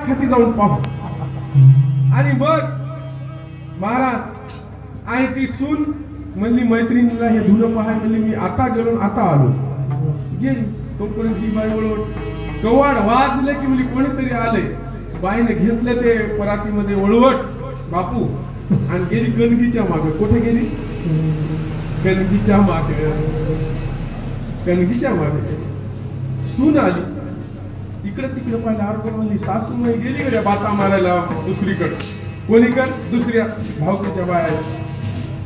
खाती जाऊन पाहू. आणि बघ महाराज आणि ती सून म्हणली मैत्रिणीला हे धुणं पहाय म्हणली मी आता गेलो आता आलो. गेली तोपर्यंत ही बाई वळवट कवाड वाजले की म्हणजे कोणीतरी आले. बाईने घेतलं ते परातीमध्ये वळवट बापू आणि गेली कणगीच्या मागे. कुठे गेली? कणगीच्या मागे. कणगीच्या मागे सून आली. इकडे तिकडे पाहिलं अर्पण म्हणली सासू नाही गेली गड्या बाता मारायला दुसरीकडे. कोणीकडे? दुसऱ्या भावकीच्या बाया.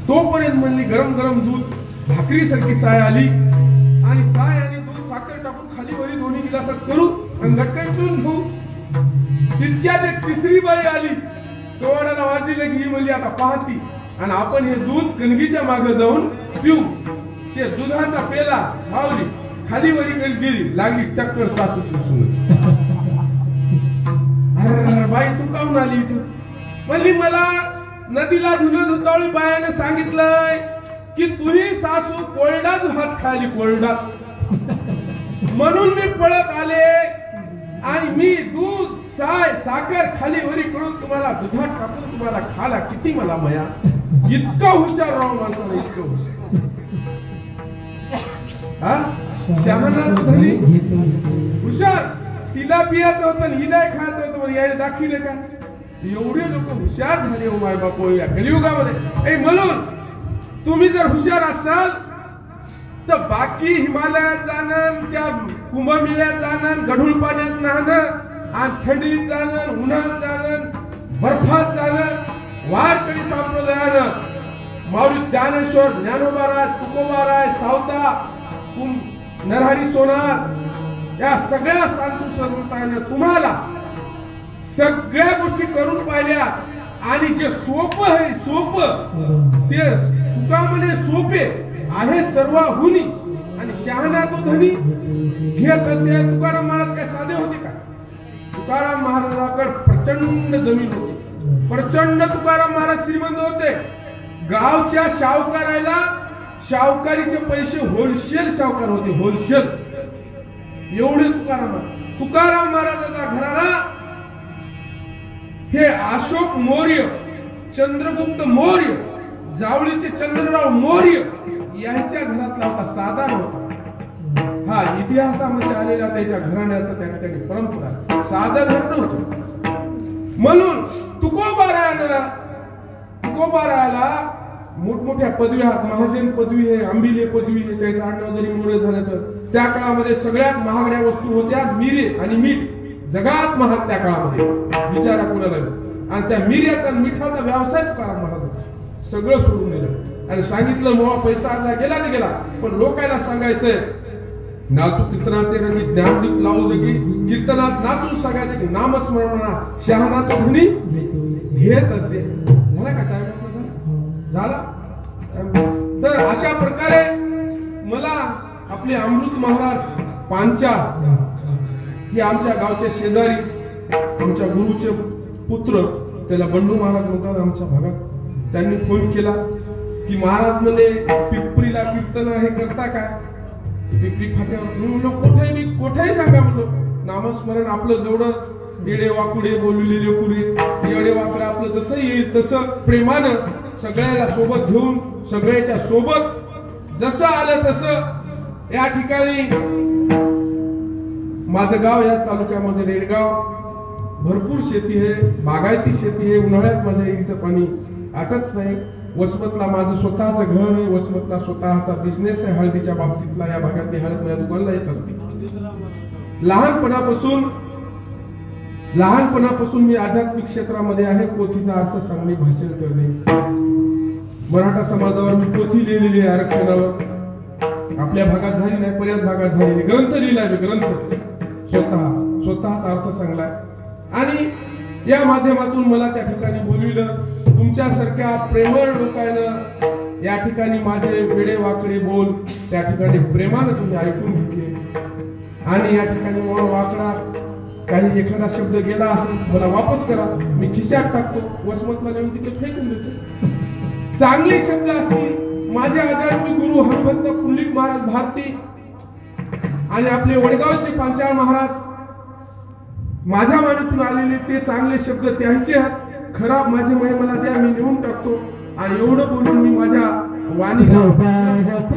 तोपर्यंत म्हणली गरम गरम दूध भाकरी सारखी साय आली आणि साय आणि दूध साखर टाकून खाली वरी दोन्ही गिलासात करू आणि गटकन पिऊन घेऊ. तितक्यात एक तिसरी बाई आली. कवाडाला वाजले की ही म्हणली आता पाहती आणि आपण हे दूध कणगीच्या मागे जाऊन पिऊ. ते दुधाचा पेला मावली खाली वरी गेली लागली टक्कर सासू सुसून. अरे बाई तू काहून आली इथं? म्हणली मला नदीला धुणं धुतावळी बायाने सांगितलंय की तुही सासू कोरडाच भात खाली कोरडाच म्हणून मी पळत आले आणि मी दूध साय साखर खाली वरी करून तुम्हाला दुधात टाकून तुम्हाला खाला. किती मला मया. इतकं हुशार राव माणसाला इतकं हुशार. हा शहाणा धनी हुशार. तिला पियाचं होतं हिला खायचं होतं याने दाखविले का? एवढे लोक हुशार झाले हो माय बापू या कलियुगामध्ये. म्हणून तुम्ही जर हुशार असाल तर बाकी हिमालयात जाणं त्या कुंभमेळ्यात जाणं गढूळ पाण्यात न्हाणं आणि थंडीत जाणं उन्हात जाणं बर्फात जाणं वारकरी संप्रदायानं माऊली ज्ञानेश्वर ज्ञानोबा तुकोबा सावता नरहरी सोनार या सगळ्या सांतू संतांना तुम्हाला सगळ्या गोष्टी करून पाहिल्या आणि जे सोपं आहे सोपं ते तुका म्हणे सोपे आहे सर्वहुनी आणि शहाणा तो धनी घेत असे. तुकाराम महाराज काय साधे होते का? तुकाराम महाराजाकडे प्रचंड जमीन होती. प्रचंड तुकाराम महाराज श्रीमंत होते. गावच्या शाहूकाराला शाहूकारीचे पैसे होलसेल शाहूकार होते. होलसेल एवढे तुकाराम महाराजाचा घराणा हे अशोक मौर्य चंद्रगुप्त मौर्य जावळीचे चंद्रराव मौर्य यांच्या घरातला होता. साधा होता. हा इतिहासामध्ये आलेला त्याच्या घराण्याचा त्या ठिकाणी परंपरा साधा घर नव्हतं. म्हणून तुकोबारायाला मोठमोठ्या पदवी महाजन पदवी आहे आंबिले पदवी आहे. त्याचं आडनाव जरी मोरे झालं तर त्या काळामध्ये सगळ्यात महागड्या वस्तू होत्या मिरे आणि मीठ. जगात महाग त्या काळामध्ये विचारा कोणाला. आणि त्या मिऱ्याचा मिठाचा व्यवसाय तुकाराम महाराज सगळं सोडून दिलं आणि सांगितलं मोहा पैसा आला गेला ते गेला पण लोकांना सांगायचंय नाचू कीर्तनाचे रंगी ज्ञानदीप लावू लगी कीर्तनात नाचून सांगायचं की नामस्मरणा शहाणा तो धनी घेत असे. झाला का टाइम झाला? तर अशा प्रकारे मला आपले अमृत महाराज पांचाळ हे आमच्या गावचे शेजारी आमच्या गुरुचे पुत्र त्याला बंडू महाराज म्हणतात आमच्या भागात. त्यांनी फोन केला की महाराज म्हणे पिंपरीला कीर्तन हे करता काय? पिंपरी फाट्यावर मी म्हणलो कोठेही सांगा म्हणलो. नामस्मरण आपलं जेवढं येडे वाकुडे बोललेले पुरे येडे वाकडे आपलं जसं येईल तसं प्रेमानं सगळ्याला सोबत घेऊन सगळ्याच्या सोबत जसं आलं तसं या ठिकाणी माझं गाव या तालुक्यामध्ये रेडगाव भरपूर शेती आहे. बागायती शेती आहे. उन्हाळ्यात माझ्या विहिरीचं पाणी आटत नाही. वसमतला माझं स्वतःचं घर आहे. वसमतला स्वतःचा बिझनेस आहे हळदीच्या बाबतीतला. या भागातली हळद माझ्या दुकानला येत असते. लहानपणापासून मी आध्यात्मिक क्षेत्रामध्ये आहे. पोथीचा अर्थ सांगणे भाषण करणे. मराठा समाजावर मी पोथी लिहिलेली आहे आरक्षणावर. आपल्या भागात झाली नाही बऱ्याच भागात झालेली. ग्रंथ लिहिलाय मी ग्रंथ स्वतः अर्थ सांगलाय आणि या माध्यमातून मला त्या ठिकाणी बोलविलं. तुमच्यासारख्या प्रेमळ लोकांना या ठिकाणी माझे वेडे वाकडे बोल त्या ठिकाणी प्रेमाने तुम्ही ऐकून घेतले आणि या ठिकाणी मला वाकडा काही एखादा शब्द गेला असेल मला वापस करा. मी खिशात टाकतो. वसमतला नेऊन तिकडे फेकून देतो. चांगले शब्द असतील माझे आध्यात्मिक गुरु हनुमंत पुंडलिक महाराज भारती आणि आपले वडगावचे पांचाळ महाराज माझ्या वाणीतून आलेले ते चांगले शब्द त्याचे आहेत, खराब माझे माय मला द्या, मी नेऊन टाकतो. आणि एवढं बोलून मी माझ्या वाणीला